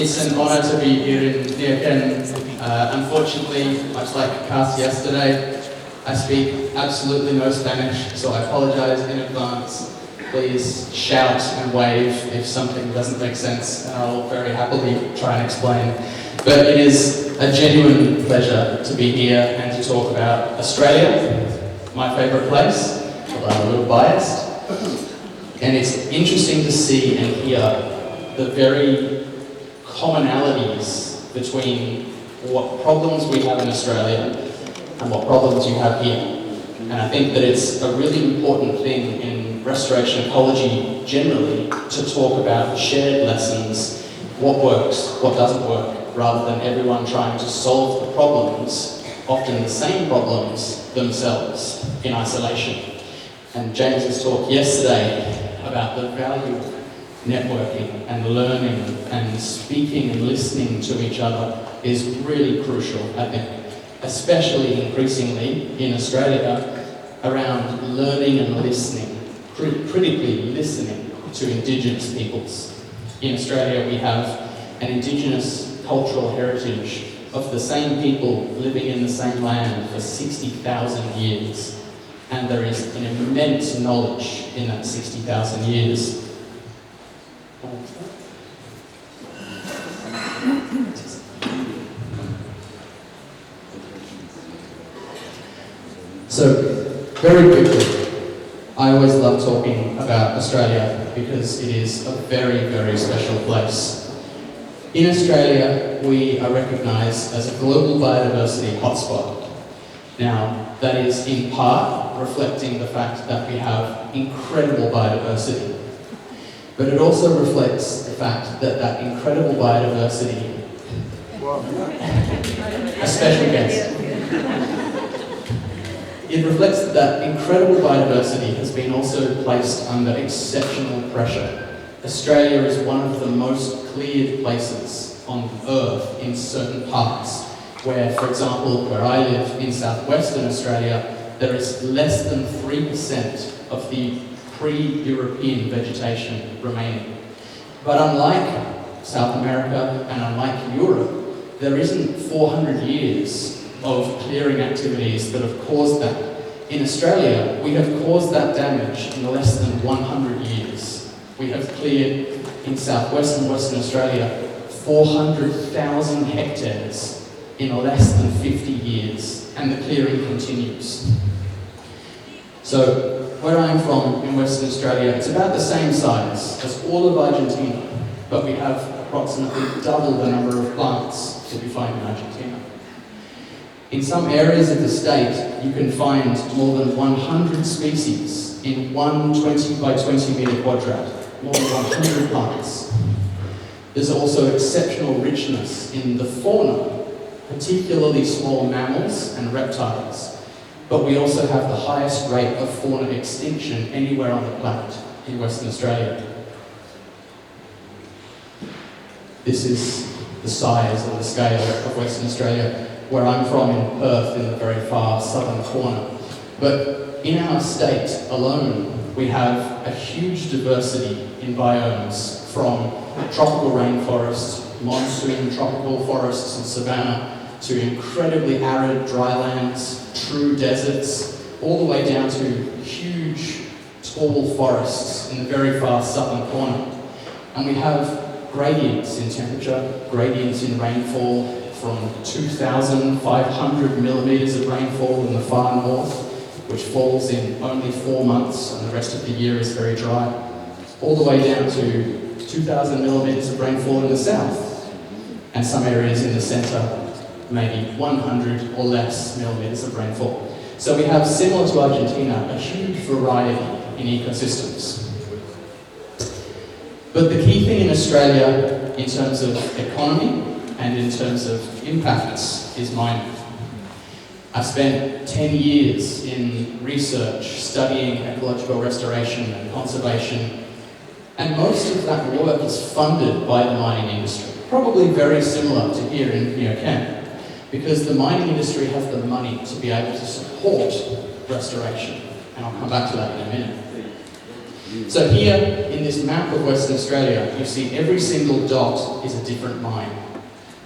It's an honour to be here in Neoken. Unfortunately, much like Cass yesterday, I speak absolutely no Spanish, so I apologise in advance. Please shout and wave if something doesn't make sense, and I'll very happily try and explain. But it is a genuine pleasure to be here and to talk about Australia, my favourite place, although I'm a little biased. And it's interesting to see and hear the very commonalities between what problems we have in Australia and what problems you have here. And I think that it's a really important thing in restoration ecology generally to talk about shared lessons, what works, what doesn't work, rather than everyone trying to solve the problems, often the same problems themselves, in isolation. And James's talk yesterday about the value of networking and learning and speaking and listening to each other is really crucial, I think, especially increasingly in Australia around learning and listening, critically listening to Indigenous peoples. In Australia we have an Indigenous cultural heritage of the same people living in the same land for 60,000 years. And there is an immense knowledge in that 60,000 years. So, very quickly, I always love talking about Australia because it is a very, very special place. In Australia, we are recognised as a global biodiversity hotspot. Now, that is in part reflecting the fact that we have incredible biodiversity. But it also reflects the fact that that incredible biodiversity, a special guest, it reflects that that incredible biodiversity has been also placed under exceptional pressure. Australia is one of the most cleared places on Earth in certain parts, where, for example, where I live in southwestern Australia, there is less than 3% of the pre-European vegetation remaining. But unlike South America and unlike Europe, there isn't 400 years of clearing activities that have caused that. In Australia, we have caused that damage in less than 100 years. We have cleared in southwest and western Australia 400,000 hectares in less than 50 years, and the clearing continues. So, where I'm from in Western Australia, it's about the same size as all of Argentina, but we have approximately double the number of plants that we find in Argentina. In some areas of the state, you can find more than 100 species in one 20 by 20 metre quadrat, more than 100 plants. There's also exceptional richness in the fauna, particularly small mammals and reptiles. But we also have the highest rate of fauna extinction anywhere on the planet in Western Australia. This is the size and the scale of Western Australia, where I'm from in Perth, in the very far southern corner. But in our state alone, we have a huge diversity in biomes, from tropical rainforests, monsoon tropical forests and savanna, to incredibly arid drylands, true deserts, all the way down to huge, tall forests in the very far southern corner. And we have gradients in temperature, gradients in rainfall, from 2,500 millimetres of rainfall in the far north, which falls in only 4 months, and the rest of the year is very dry, all the way down to 2,000 millimetres of rainfall in the south, and some areas in the centre, maybe 100 or less millimetres of rainfall. So we have, similar to Argentina, a huge variety in ecosystems. But the key thing in Australia, in terms of economy and in terms of impacts, is mining. I've spent 10 years in research, studying ecological restoration and conservation, and most of that work is funded by the mining industry, probably very similar to here in Neoken, because the mining industry has the money to be able to support restoration, and I'll come back to that in a minute. So here, in this map of Western Australia, you see every single dot is a different mine.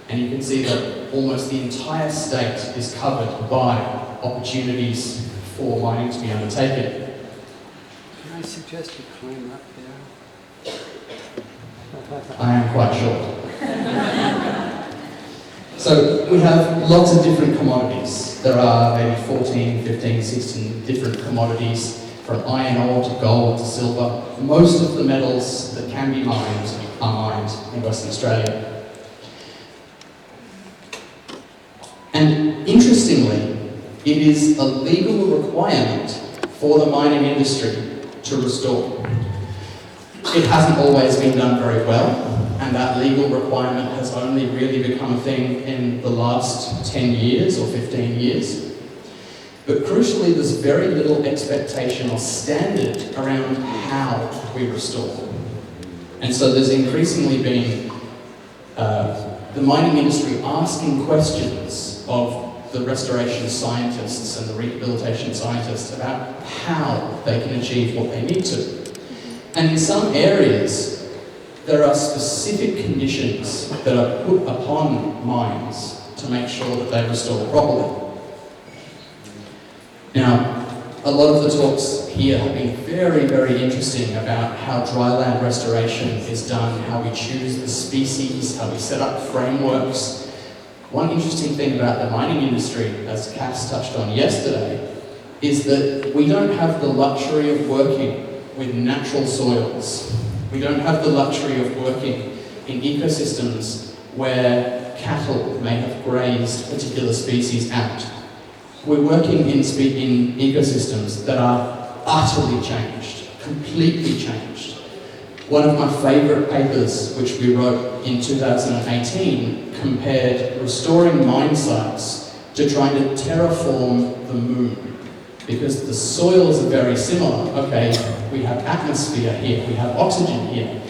And you can see that almost the entire state is covered by opportunities for mining to be undertaken. Can I suggest you climb up there? I am quite short. So we have lots of different commodities. There are maybe 14, 15, 16 different commodities, from iron ore to gold to silver. Most of the metals that can be mined are mined in Western Australia. And interestingly, it is a legal requirement for the mining industry to restore. It hasn't always been done very well, and that legal requirement has only really become a thing in the last 10 years or 15 years. But crucially, there's very little expectation or standard around how we restore. And so there's increasingly been the mining industry asking questions of the restoration scientists and the rehabilitation scientists about how they can achieve what they need to. And in some areas, there are specific conditions that are put upon mines to make sure that they restore properly. Now, a lot of the talks here have been very, very interesting about how dryland restoration is done, how we choose the species, how we set up frameworks. One interesting thing about the mining industry, as Cass touched on yesterday, is that we don't have the luxury of working with natural soils. We don't have the luxury of working in ecosystems where cattle may have grazed particular species out. We're working in ecosystems that are utterly changed, completely changed. One of my favourite papers, which we wrote in 2018, compared restoring mine sites to trying to terraform the moon. Because the soils are very similar. Okay, we have atmosphere here, we have oxygen here,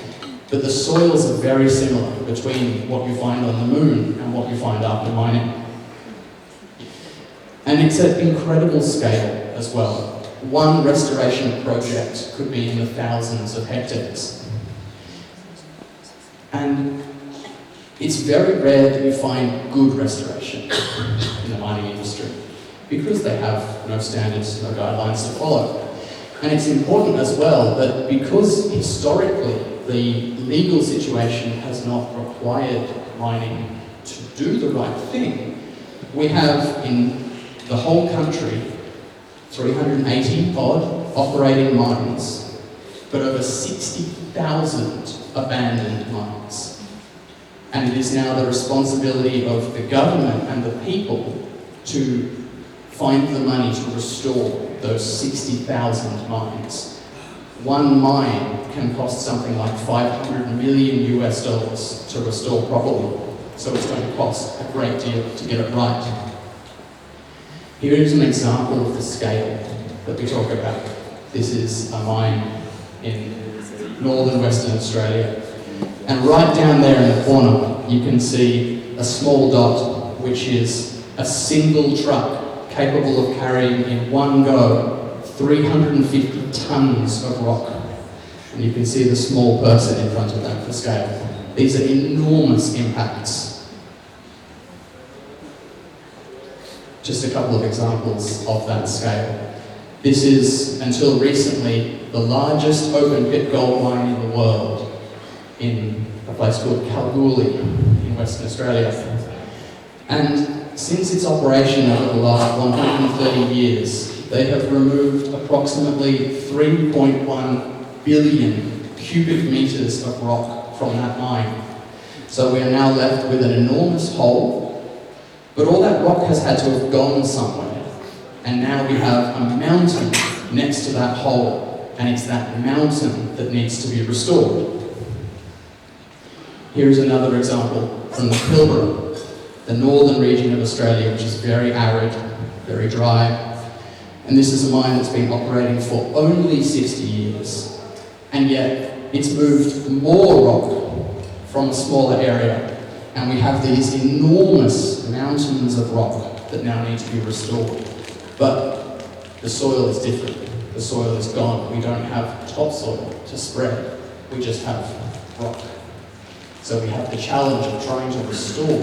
but the soils are very similar between what you find on the moon and what you find after mining. And it's at incredible scale as well. One restoration project could be in the thousands of hectares. And it's very rare that you find good restoration in the mining industry, because they have no standards, no guidelines to follow. And it's important as well that because historically the legal situation has not required mining to do the right thing, we have in the whole country 380 odd operating mines, but over 60,000 abandoned mines. And it is now the responsibility of the government and the people to find the money to restore those 60,000 mines. One mine can cost something like $500 million US to restore properly, so it's going to cost a great deal to get it right. Here is an example of the scale that we talk about. This is a mine in northern Western Australia. And right down there in the corner, you can see a small dot, which is a single truck capable of carrying in one go 350 tonnes of rock. And you can see the small person in front of that for scale. These are enormous impacts. Just a couple of examples of that scale. This is, until recently, the largest open pit gold mine in the world, in a place called Kalgoorlie in Western Australia. And since its operation over the last 130 years, they have removed approximately 3.1 billion cubic metres of rock from that mine. So we are now left with an enormous hole. But all that rock has had to have gone somewhere. And now we have a mountain next to that hole, and it's that mountain that needs to be restored. Here is another example from the Pilbara, the northern region of Australia, which is very arid, very dry. And this is a mine that's been operating for only 60 years. And yet it's moved more rock from a smaller area. And we have these enormous mountains of rock that now need to be restored. But the soil is different. The soil is gone. We don't have topsoil to spread. We just have rock. So we have the challenge of trying to restore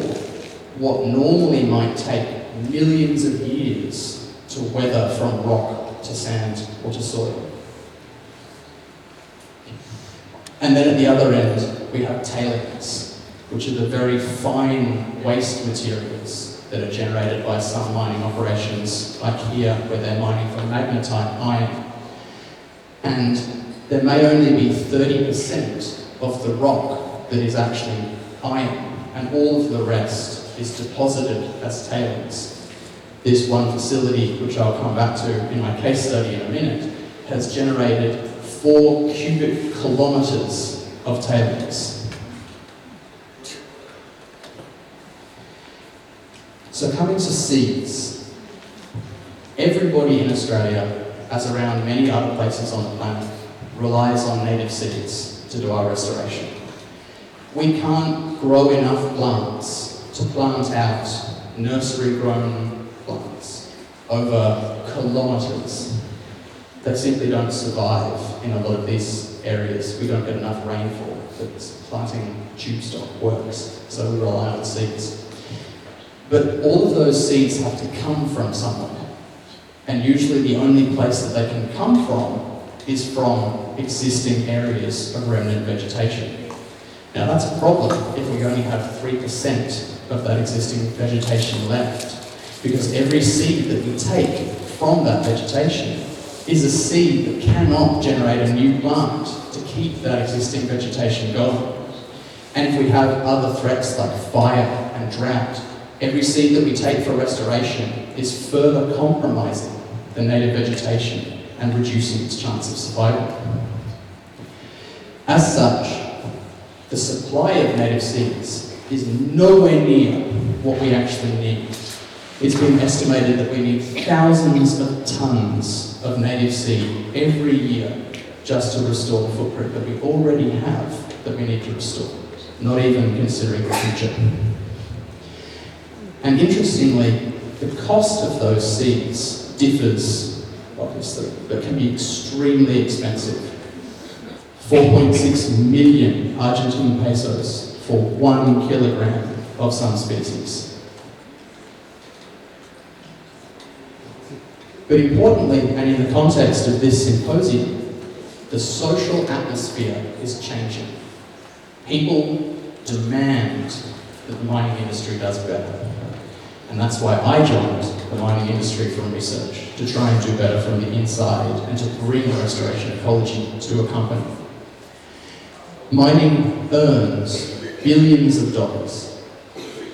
what normally might take millions of years to weather from rock to sand or to soil. And then at the other end, we have tailings, which are the very fine waste materials that are generated by some mining operations, like here, where they're mining for magnetite iron. And there may only be 30% of the rock that is actually iron, and all of the rest is deposited as tailings. This one facility, which I'll come back to in my case study in a minute, has generated 4 cubic kilometres of tailings. So coming to seeds, everybody in Australia, as around many other places on the planet, relies on native seeds to do our restoration. We can't grow enough plants to plant out nursery-grown plants over kilometres. They simply don't survive in a lot of these areas. We don't get enough rainfall that planting tube stock works, so we rely on seeds. But all of those seeds have to come from somewhere. And usually the only place that they can come from is from existing areas of remnant vegetation. Now that's a problem if we only have 3% of that existing vegetation left, because every seed that we take from that vegetation is a seed that cannot generate a new plant to keep that existing vegetation going. And if we have other threats like fire and drought, every seed that we take for restoration is further compromising the native vegetation and reducing its chance of survival. As such, the supply of native seeds is nowhere near what we actually need. It's been estimated that we need thousands of tonnes of native seed every year just to restore the footprint that we already have that we need to restore, not even considering the future. And interestingly, the cost of those seeds differs, obviously, but can be extremely expensive. 4.6 million Argentine pesos for 1 kilogram of some species. But importantly, and in the context of this symposium, the social atmosphere is changing. People demand that the mining industry does better. And that's why I joined the mining industry from research, to try and do better from the inside and to bring restoration ecology to a company. Mining earns billions of dollars,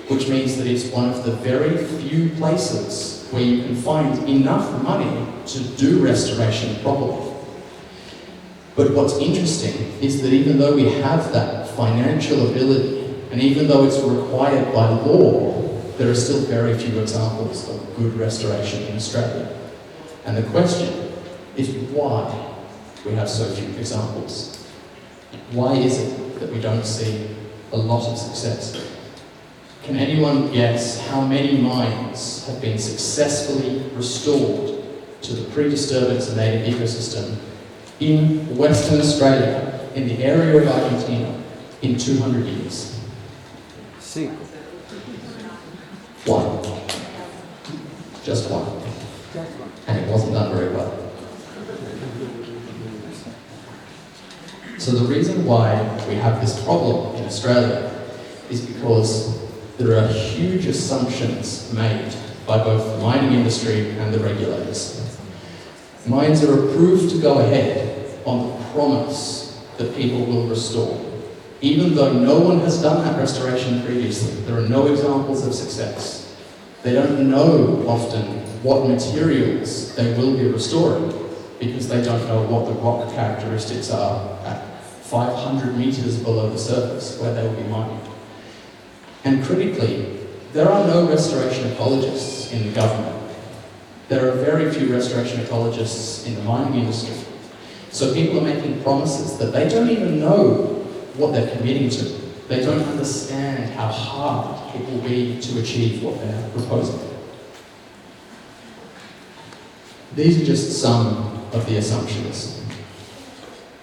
which means that it's one of the very few places where you can find enough money to do restoration properly. But what's interesting is that even though we have that financial ability, and even though it's required by law, there are still very few examples of good restoration in Australia. And the question is why we have so few examples. Why is it that we don't see a lot of success? Can anyone guess how many mines have been successfully restored to the pre-disturbance native ecosystem in Western Australia, in the area of Argentina, in 200 years? Cinco. One. Just one. And it wasn't done very well. So the reason why we have this problem in Australia is because there are huge assumptions made by both the mining industry and the regulators. Mines are approved to go ahead on the promise that people will restore. Even though no one has done that restoration previously, there are no examples of success. They don't know often what materials they will be restoring because they don't know what the rock characteristics are at 500 metres below the surface where they will be mining. And critically, there are no restoration ecologists in the government. There are very few restoration ecologists in the mining industry. So people are making promises that they don't even know what they're committing to. They don't understand how hard it will be to achieve what they're proposing. These are just some of the assumptions.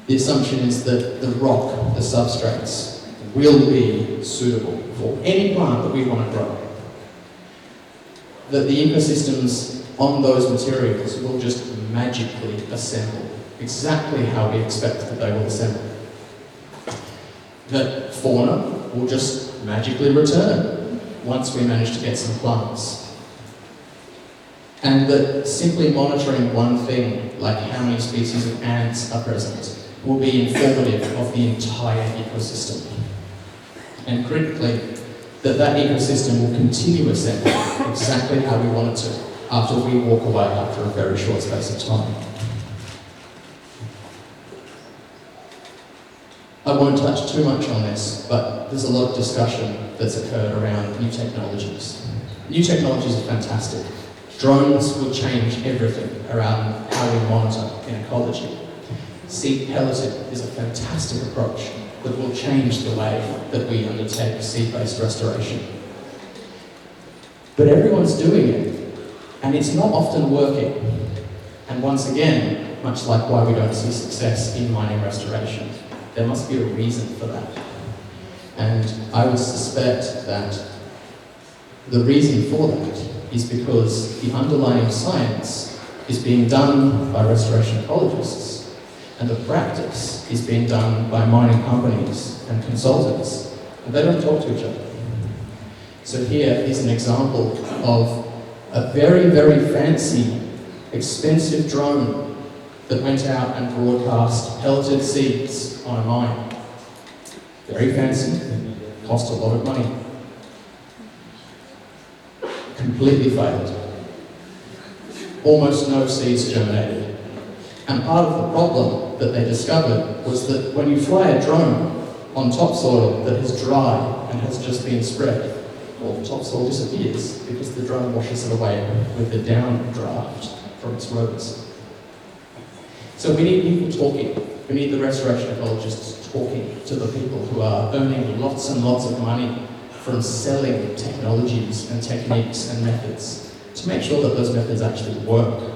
The assumption is that the rock, the substrates, will be suitable for any plant that we want to grow. That the ecosystems on those materials will just magically assemble exactly how we expect that they will assemble. That fauna will just magically return once we manage to get some plants. And that simply monitoring one thing, like how many species of ants are present, will be informative of the entire ecosystem. And critically, that ecosystem will continue assembling exactly how we want it to after we walk away after a very short space of time. I won't touch too much on this, but there's a lot of discussion that's occurred around new technologies. New technologies are fantastic. Drones will change everything around how we monitor in ecology. Seed pelleting is a fantastic approach that will change the way that we undertake seed-based restoration. But everyone's doing it, and it's not often working. And once again, much like why we don't see success in mining restoration, there must be a reason for that. And I would suspect that the reason for that is because the underlying science is being done by restoration ecologists, and the practice is being done by mining companies and consultants, and they don't talk to each other. So here is an example of a very, very fancy, expensive drone that went out and broadcast pelleted seeds on a mine. Very fancy, cost a lot of money. Completely failed. Almost no seeds germinated. And part of the problem that they discovered was that when you fly a drone on topsoil that is dry and has just been spread, well, the topsoil disappears because the drone washes it away with the downdraft from its rotors. So we need people talking. We need the restoration ecologists talking to the people who are earning lots and lots of money from selling technologies and techniques and methods to make sure that those methods actually work.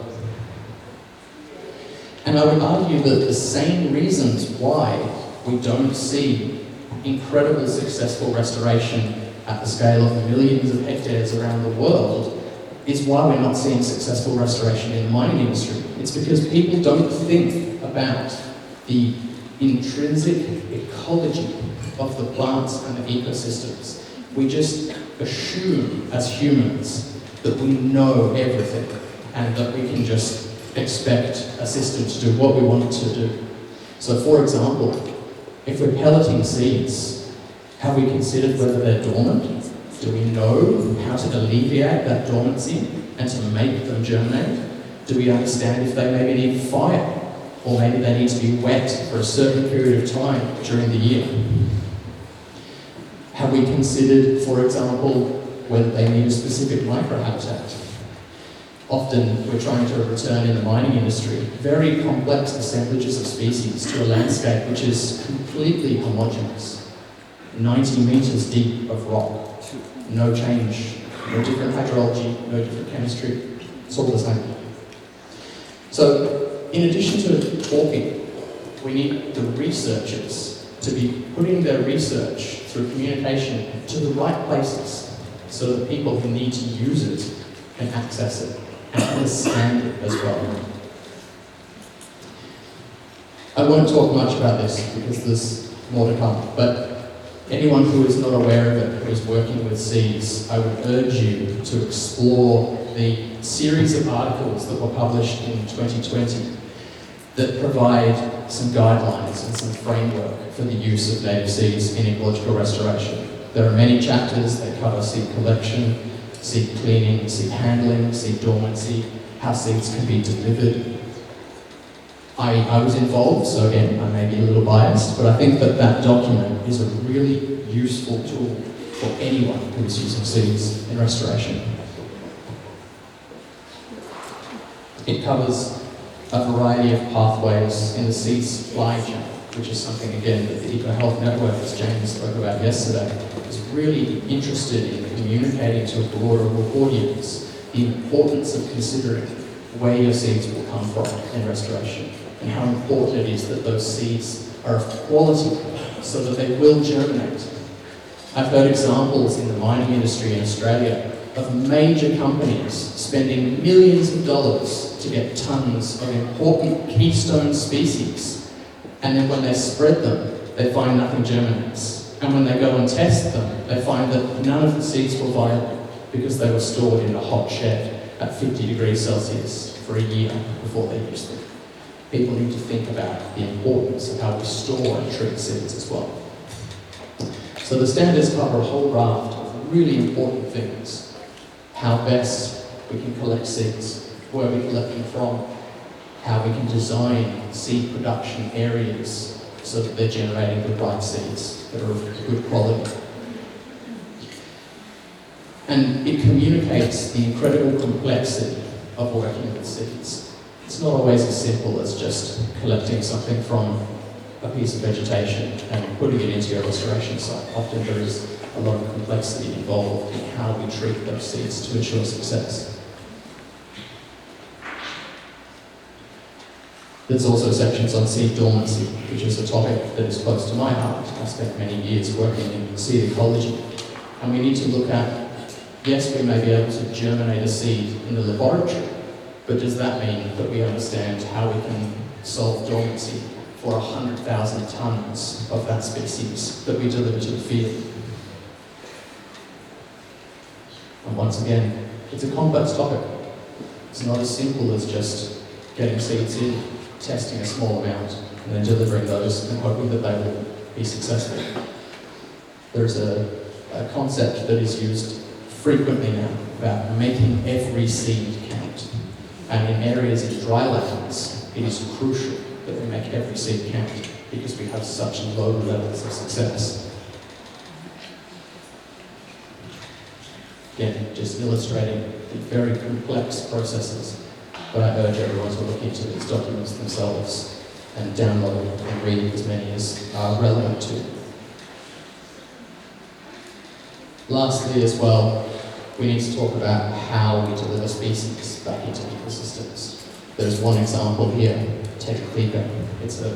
And I would argue that the same reasons why we don't see incredible successful restoration at the scale of millions of hectares around the world is why we're not seeing successful restoration in the mining industry. It's because people don't think about the intrinsic ecology of the plants and the ecosystems. We just assume as humans that we know everything and that we can just expect a system to do what we want it to do. So for example, if we're pelleting seeds, have we considered whether they're dormant? Do we know how to alleviate that dormancy and to make them germinate? Do we understand if they maybe need fire, or maybe they need to be wet for a certain period of time during the year? Have we considered, for example, whether they need a specific microhabitat? Often we're trying to return in the mining industry very complex assemblages of species to a landscape which is completely homogeneous. 90 meters deep of rock. No change, no different hydrology, no different chemistry, it's all the same. So, in addition to talking, we need the researchers to be putting their research through communication to the right places so that people who need to use it can access it and understand it as well. I won't talk much about this because there's more to come, but anyone who is not aware of it, who is working with seeds, I would urge you to explore the series of articles that were published in 2020 that provide some guidelines and some framework for the use of native seeds in ecological restoration. There are many chapters that cover seed collection, seed cleaning, seed handling, seed dormancy, how seeds can be delivered. I was involved, so again, I may be a little biased, but I think that that document is a really useful tool for anyone who is using seeds in restoration. It covers a variety of pathways in the seed supply chain, which is something, again, that the EcoHealth Network, as James spoke about yesterday, is really interested in communicating to a broader audience the importance of considering where your seeds will come from in restoration, and how important it is that those seeds are of quality so that they will germinate. I've heard examples in the mining industry in Australia of major companies spending millions of dollars to get tons of important keystone species, and then when they spread them, they find nothing germinates. And when they go and test them, they find that none of the seeds were viable because they were stored in a hot shed at 50 degrees Celsius for a year before they used them. People need to think about the importance of how we store and treat seeds as well. So the standards cover a whole raft of really important things. How best we can collect seeds, where we collect them from, how we can design seed production areas so that they're generating the right seeds that are of good quality. And it communicates the incredible complexity of working with seeds. It's not always as simple as just collecting something from a piece of vegetation and putting it into your restoration site. Often there is a lot of complexity involved in how we treat those seeds to ensure success. There's also sections on seed dormancy, which is a topic that is close to my heart. I spent many years working in seed ecology. And we need to look at, yes, we may be able to germinate a seed in the laboratory, but does that mean that we understand how we can solve dormancy for 100,000 tons of that species that we deliver to the field? And once again, it's a complex topic. It's not as simple as just getting seeds in, testing a small amount, and then delivering those and hoping that they will be successful. There's a concept that is used frequently now about making every seed count. And in areas in dry lands, it is crucial that we make every seed count because we have such low levels of success. Again, just illustrating the very complex processes. But I urge everyone to look into these documents themselves and download and read as many as are relevant to. Lastly as well, we need to talk about how we deliver species back into ecosystems. There's one example here, take a peeper. It's a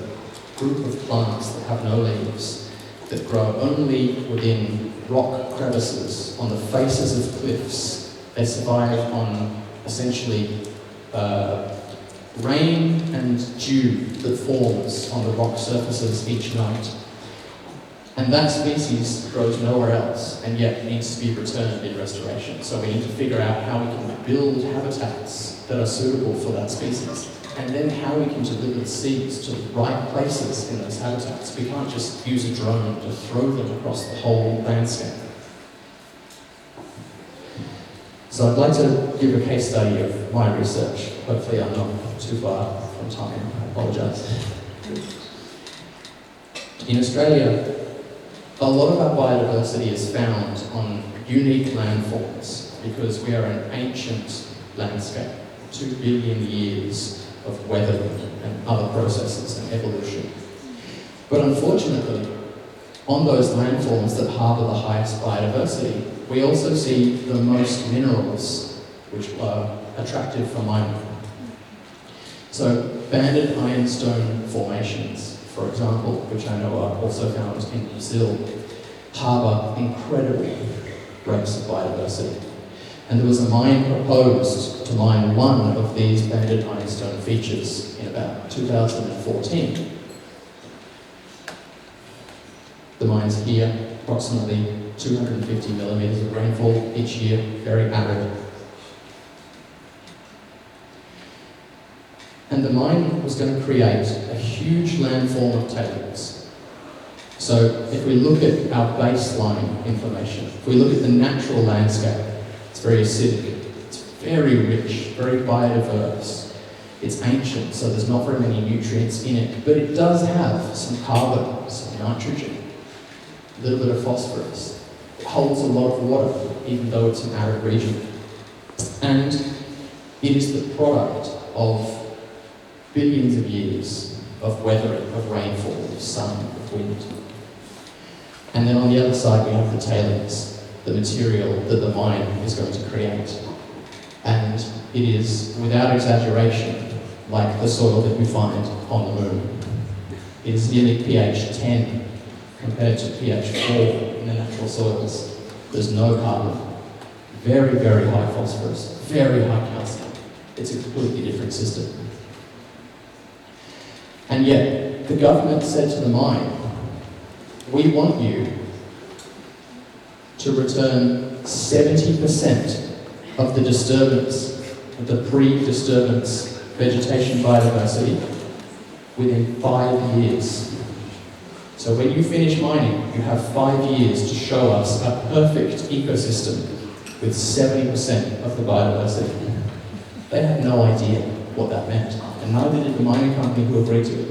group of plants that have no leaves, that grow only within rock crevices on the faces of cliffs. They survive on essentially rain and dew that forms on the rock surfaces each night. And that species grows nowhere else and yet needs to be returned in restoration. So we need to figure out how we can build habitats that are suitable for that species, and then how we can deliver the seeds to the right places in those habitats. We can't just use a drone to throw them across the whole landscape. So I'd like to give a case study of my research. Hopefully I'm not too far from time, I apologise. In Australia, a lot of our biodiversity is found on unique landforms because we are an ancient landscape, 2 billion years of weathering and other processes and evolution. But unfortunately, on those landforms that harbour the highest biodiversity, we also see the most minerals, which are attractive for mining. So banded ironstone formations, for example, which I know are also found in Brazil, harbour incredible rates of biodiversity. And there was a mine proposed to mine one of these banded ironstone features in about 2014. The mine's here, approximately 250 millimetres of rainfall each year, very arid. And the mine was going to create a huge landform of tailings. So if we look at our baseline information, if we look at the natural landscape, it's very acidic, it's very rich, very biodiverse. It's ancient, so there's not very many nutrients in it, but it does have some carbon, some nitrogen, a little bit of phosphorus. It holds a lot of water, even though it's an arid region. And it is the product of billions of years of weathering, of rainfall, of sun, of wind. And then on the other side we have the tailings, the material that the mine is going to create. And it is, without exaggeration, like the soil that you find on the moon. It is nearly pH 10 compared to pH 4 in the natural soils. There's no carbon. Very, very high phosphorus, very high calcium. It's a completely different system. And yet, the government said to the mine, we want you to return 70% of the disturbance, of the pre-disturbance vegetation biodiversity within 5 years. So when you finish mining, you have 5 years to show us a perfect ecosystem with 70% of the biodiversity. They had no idea what that meant, and neither did the mining company who agreed to it.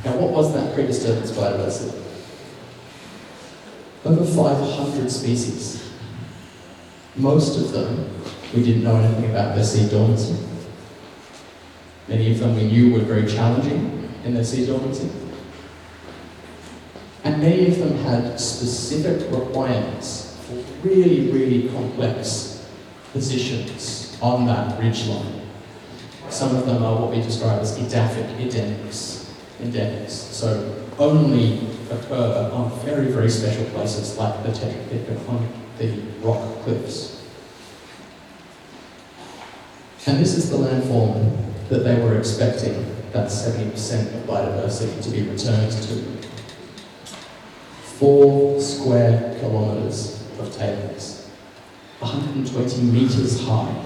Now, what was that pre-disturbance biodiversity? Over 500 species. Most of them, we didn't know anything about their seed dormancy. Many of them we knew were very challenging in their seed dormancy. And many of them had specific requirements for really, really complex positions on that ridgeline. Some of them are what we describe as edaphic endemics, so only occur on very, very special places like the Tetra Pit on the rock cliffs. And this is the landform that they were expecting that 70% of biodiversity to be returned to. 4 square kilometres of tailings, 120 metres high,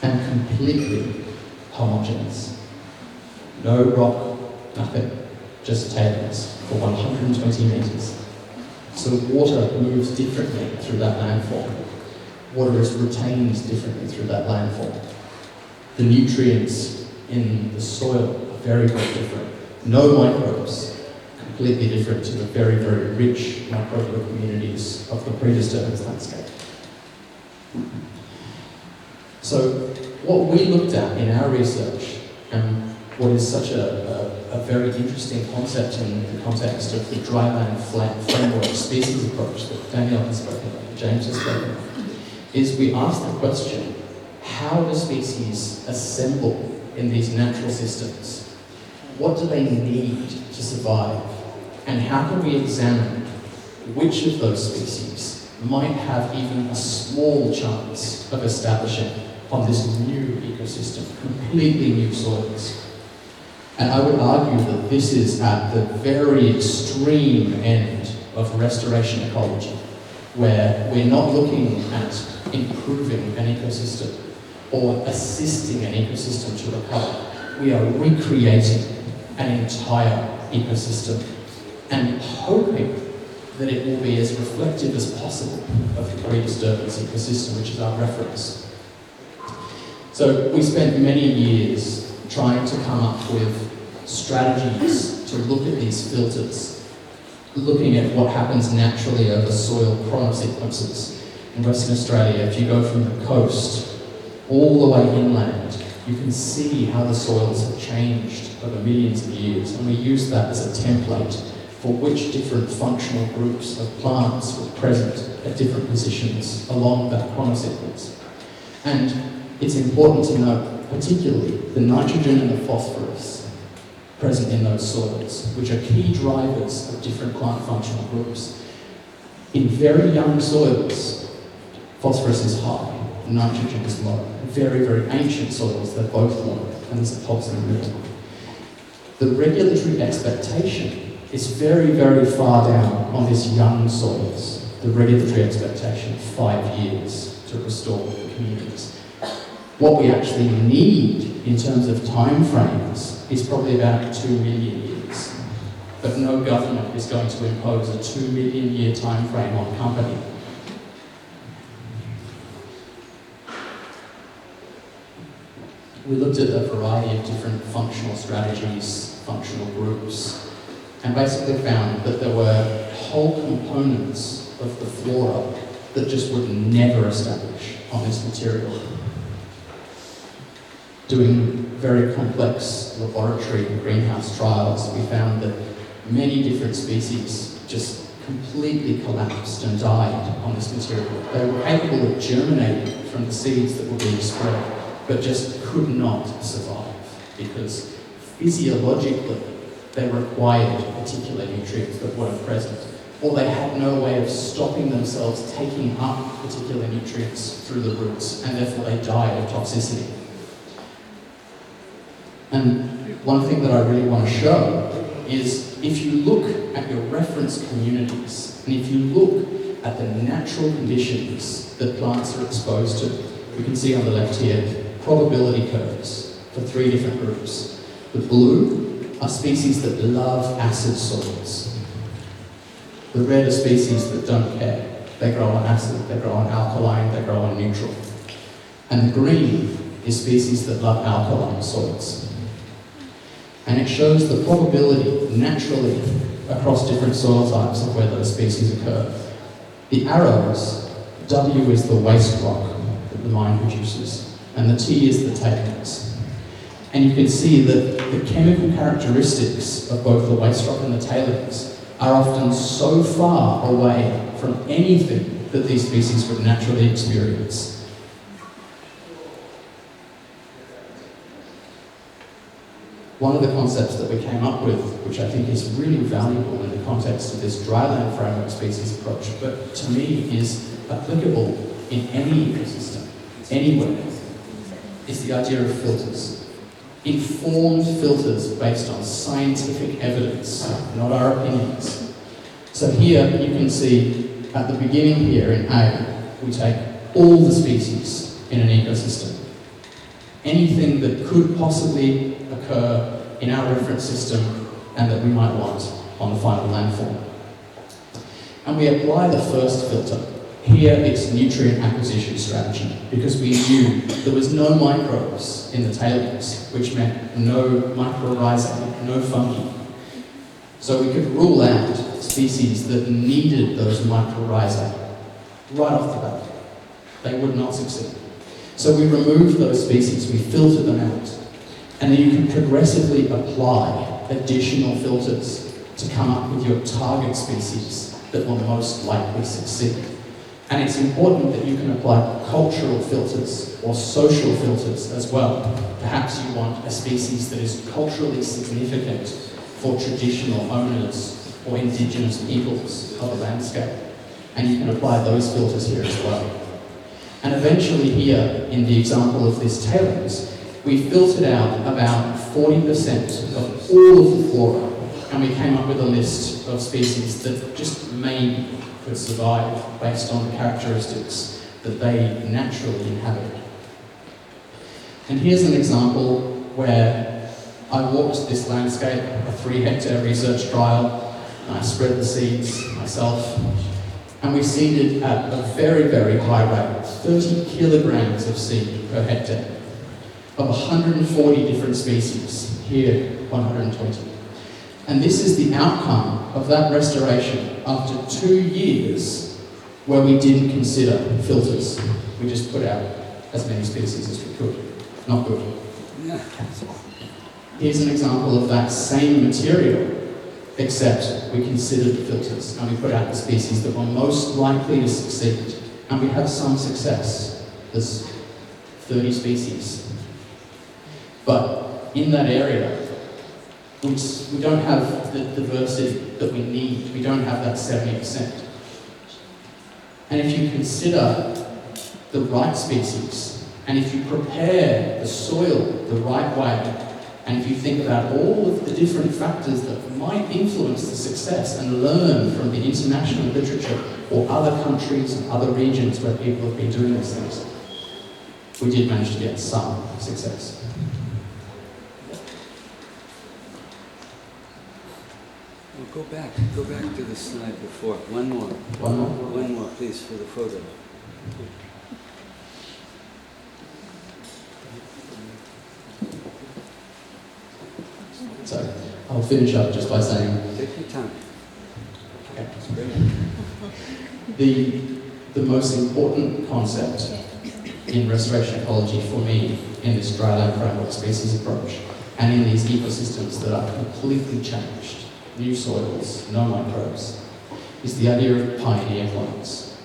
and completely homogeneous. No rock, nothing, just tailings for 120 metres. So water moves differently through that landform. Water is retained differently through that landform. The nutrients in the soil are very, very different. No microbes, completely different to the very, very rich microbial communities of the pre-disturbance landscape. So what we looked at in our research, and what is such a very interesting concept in the context of the dryland framework species approach that Daniel has spoken about, James has spoken about, is we asked the question, how do species assemble in these natural systems? What do they need to survive? And how can we examine which of those species might have even a small chance of establishing on this new ecosystem, completely new soils? And I would argue that this is at the very extreme end of restoration ecology, where we're not looking at improving an ecosystem or assisting an ecosystem to recover. We are recreating an entire ecosystem and hoping that it will be as reflective as possible of the pre-disturbance ecosystem, which is our reference. So we spent many years trying to come up with strategies to look at these filters, looking at what happens naturally over soil chronosequences. In Western Australia, if you go from the coast all the way inland, you can see how the soils have changed over millions of years, and we use that as a template for which different functional groups of plants were present at different positions along that chronosequence. And it's important to note, particularly, the nitrogen and the phosphorus present in those soils, which are key drivers of different plant functional groups. In very young soils, phosphorus is high, nitrogen is low. Very, very ancient soils, they're both low, and there's a pulse in the middle. The regulatory expectation is very, very far down on these young soils. The regulatory expectation, 5 years to restore the communities. What we actually need in terms of time frames is probably about 2 million years. But no government is going to impose a 2 million year time frame on a company. We looked at a variety of different functional strategies, functional groups, and basically found that there were whole components of the flora that just would never establish on this material. Doing very complex laboratory and greenhouse trials, we found that many different species just completely collapsed and died on this material. They were capable of germinating from the seeds that were being spread, but just could not survive because physiologically they required particular nutrients that weren't present, or they had no way of stopping themselves taking up particular nutrients through the roots, and therefore they died of toxicity. And one thing that I really want to show is if you look at your reference communities, and if you look at the natural conditions that plants are exposed to, you can see on the left here probability curves for 3 different groups. The blue are species that love acid soils. The red are species that don't care. They grow on acid, they grow on alkaline, they grow on neutral. And the green is species that love alkaline soils. And it shows the probability naturally across different soil types of where those species occur. The arrows, W is the waste rock that the mine produces, and the T is the tailings. And you can see that the chemical characteristics of both the waste rock and the tailings are often so far away from anything that these species would naturally experience. One of the concepts that we came up with, which I think is really valuable in the context of this dryland framework species approach, but to me is applicable in any ecosystem, anywhere, is the idea of filters. Informed filters based on scientific evidence, not our opinions. So here you can see at the beginning here in A, we take all the species in an ecosystem. Anything that could possibly occur in our reference system and that we might want on the final landform. And we apply the first filter. Here it's nutrient acquisition strategy, because we knew there was no microbes in the tailings, which meant no mycorrhizae, no fungi. So we could rule out species that needed those mycorrhizae right off the bat. They would not succeed. So we removed those species, we filtered them out. And then you can progressively apply additional filters to come up with your target species that will most likely succeed. And it's important that you can apply cultural filters or social filters as well. Perhaps you want a species that is culturally significant for traditional owners or indigenous peoples of a landscape. And you can apply those filters here as well. And eventually here, in the example of this tailings, we filtered out about 40% of all of the flora, and we came up with a list of species that just maybe could survive based on the characteristics that they naturally inhabit. And here's an example where I walked this landscape, a 3-hectare research trial, and I spread the seeds myself. And we seeded at a very, very high rate, 30 kilograms of seed per hectare, of 140 different species, here 120. And this is the outcome of that restoration after 2 years where we didn't consider filters. We just put out as many species as we could. Not good. Yeah. Here's an example of that same material, except we considered the filters and we put out the species that were most likely to succeed. And we had some success. There's 30 species. But in that area, we don't have the diversity that we need. We don't have that 70%. And if you consider the right species, and if you prepare the soil the right way, and if you think about all of the different factors that might influence the success and learn from the international literature or other countries and other regions where people have been doing these things, we did manage to get some success. Well, go back to the slide before. One more. One more, please, for the photo. So I'll finish up just by saying, Take your time. okay. That's great. The most important concept in restoration ecology for me in this dryland framework species approach and in these ecosystems that are completely changed, new soils, no microbes, is the idea of pioneer plants.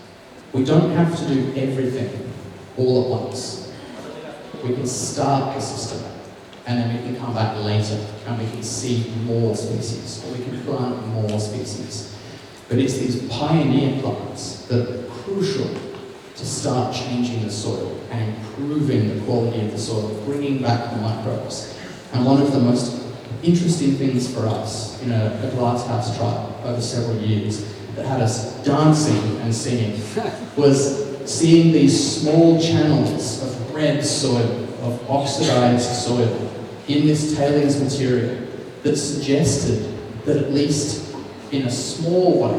We don't have to do everything all at once. We can start the system, and then we can come back later, and we can seed more species, or we can plant more species. But it's these pioneer plants that are crucial to start changing the soil and improving the quality of the soil, bringing back the microbes. And one of the most interesting things for us in a glasshouse trial over several years that had us dancing and singing was seeing these small channels of red soil, of oxidized soil in this tailings material that suggested that at least in a small way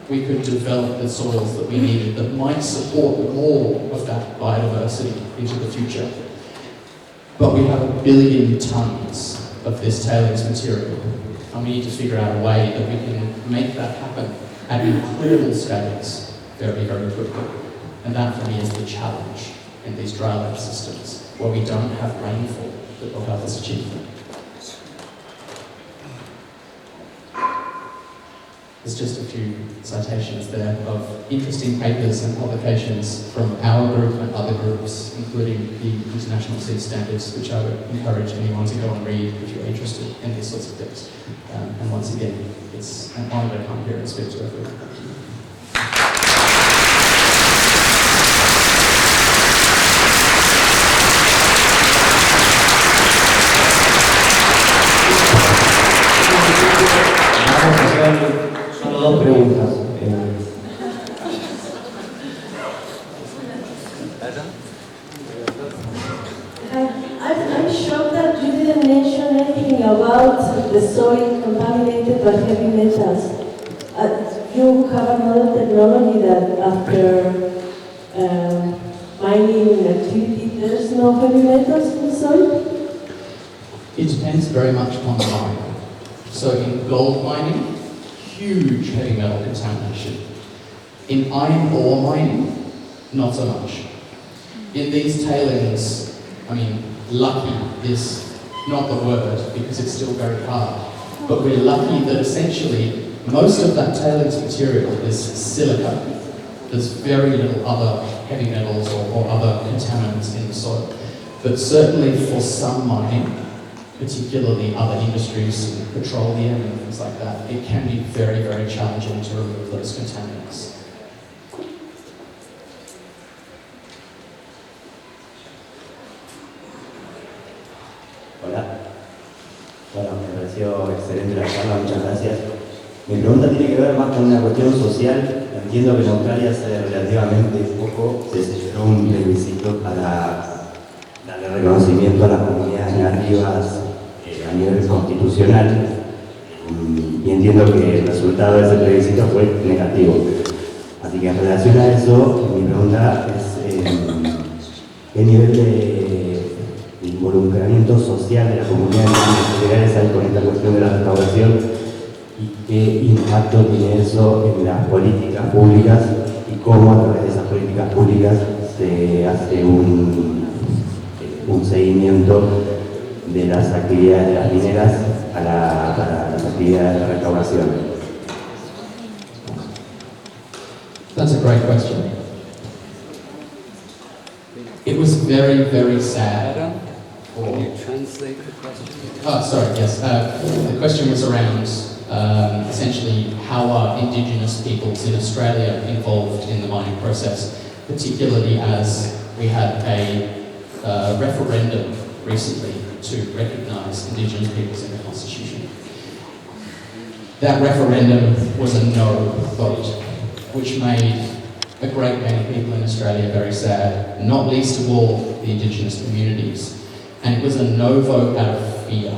we could develop the soils that we needed that might support more of that biodiversity into the future. But we have 1 billion tons of this tailings material, and we need to figure out a way that we can make that happen at incredible scales very, very quickly. And that for me is the challenge in these dry land systems, where we don't have rainfall that will help us achieve that. There's just a few citations there of interesting papers and publications from our group and other groups, including the International Seed Standards, which I would encourage anyone to go and read if you're interested in these sorts of things. And once again, it's an honour to come here and speak to everyone. Solo dos preguntas. I'm shocked that you didn't mention anything about the soil contaminated by heavy metals. You have another technology that after mining activity, there's no heavy metals in the soil? It depends very much on the mine. So in gold mining, huge heavy metal contamination. In iron ore mining, not so much. In these tailings, I mean, lucky is not the word because it's still very hard, but we're lucky that essentially most of that tailings material is silica. There's very little other heavy metals or other contaminants in the soil. But certainly for some mining, particularly other industries, petroleum and things like that, it can be very, very challenging to remove those contaminants. Hola. Bueno, me pareció excelente la charla, muchas gracias. Mi pregunta tiene que ver más con una cuestión social. Entiendo que en Australia hace relativamente poco se celebró un plebiscito para darle reconocimiento a las comunidades nativas a nivel constitucional, y entiendo que el resultado de ese plebiscito fue negativo. Así que en relación a eso, mi pregunta es ¿qué nivel de involucramiento social de la comunidad nativa hay con esta cuestión de la restauración y qué impacto tiene eso en las políticas públicas y cómo a través de esas políticas públicas se hace un seguimiento de las actividades de las mineras para las actividades de restauración? That's a great question. It was very, very sad. Can you translate the question? Oh, sorry, yes. The question was around essentially how are Indigenous peoples in Australia involved in the mining process, particularly as we had a referendum recently to recognise Indigenous peoples in the Constitution. That referendum was a no vote, which made a great many people in Australia very sad, not least of all the Indigenous communities. And it was a no vote out of fear.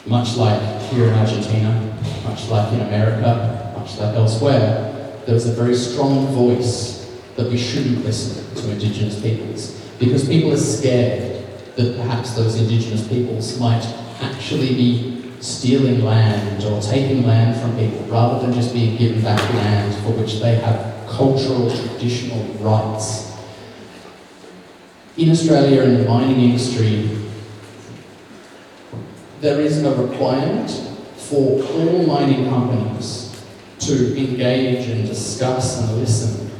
Much like here in Argentina, much like in America, much like elsewhere, there was a very strong voice that we shouldn't listen to Indigenous peoples, because people are scared that perhaps those Indigenous peoples might actually be stealing land or taking land from people rather than just being given back land for which they have cultural, traditional rights. In Australia, in the mining industry, there is a requirement for all mining companies to engage and discuss and listen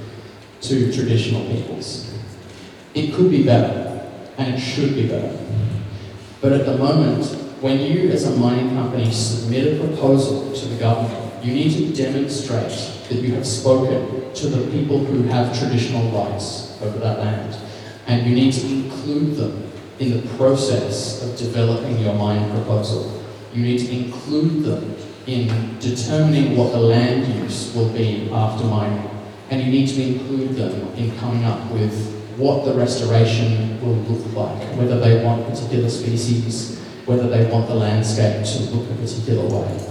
to traditional peoples. It could be better, and it should be better. But at the moment, when you as a mining company submit a proposal to the government, you need to demonstrate that you have spoken to the people who have traditional rights over that land. And you need to include them in the process of developing your mine proposal. You need to include them in determining what the land use will be after mining. And you need to include them in coming up with what the restoration will look like, whether they want particular species, whether they want the landscape to look a particular way.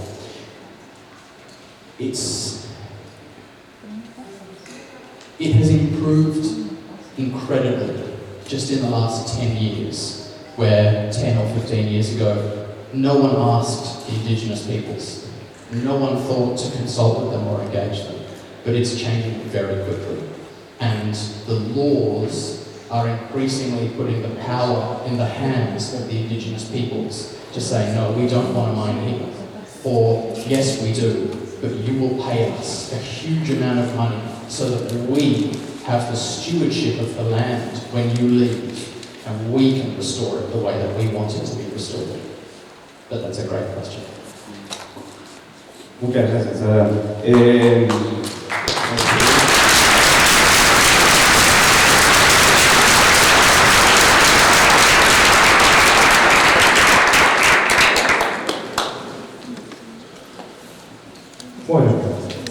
It has improved incredibly just in the last 10 years, where 10 or 15 years ago, no one asked the indigenous peoples. No one thought to consult with them or engage them. But it's changing very quickly. And the laws are increasingly putting the power in the hands of the indigenous peoples to say, no, we don't want to mine here. Or, yes, we do, but you will pay us a huge amount of money so that we have the stewardship of the land when you leave, and we can restore it the way that we want it to be restored. But that's a great question. Muchas gracias, Adam.